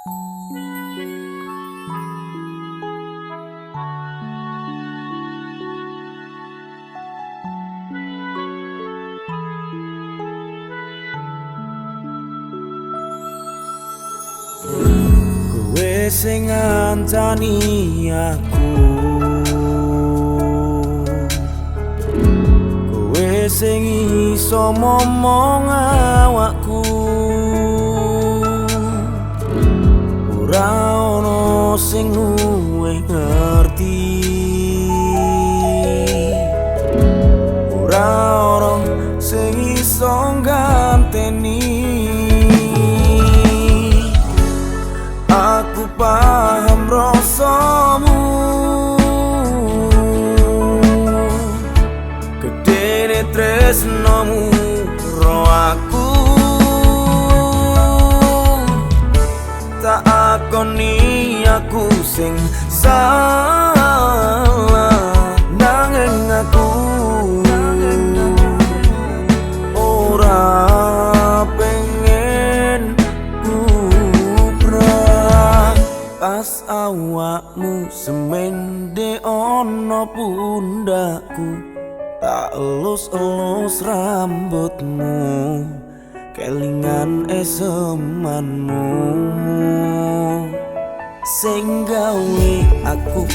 Kowe sing ngancani aku, kowe sing iso momong awakku, ora ono sing luwih ngerti, ora ono sing iso nganteni. Aku paham rasamu, gedene tresnomu ro aku. Tak akoni aku sing salah, nanging aku ora pengen kubrah. Pas awakmu semende ono pundakku, tak elus-elus rambutmu, kelingan esemanmu, sing gawe aku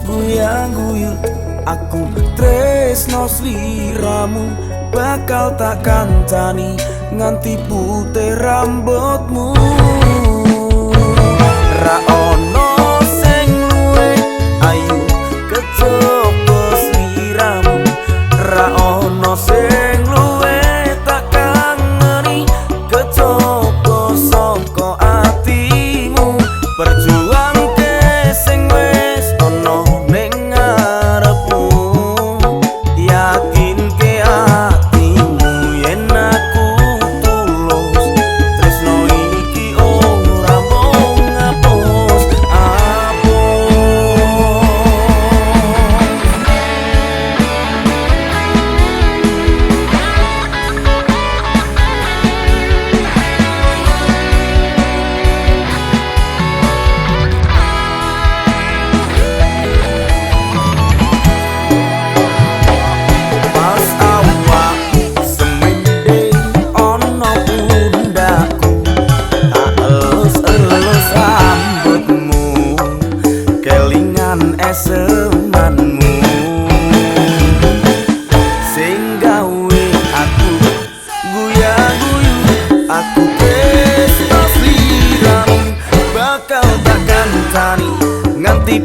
guyang-guyu. Aku tresno sliramu, bakal tak kancani nganti putih rambutmu. Ra ono sing luwih ayu kejaba sliramu, ra ono sing luwih tak kangeni kejaba saka atimu. Perjuangke sing wis ono ning ngarepmu, yakinke atimu yen aku tulus. Tresno iki ora mung ngapus pas awakmu semende ono pundakku, tak elus-elus rambutmu, kelingan esemanmu, sing gawe aku guyang-guyu. Aku tresno sliramu, bakal tak kancani nganti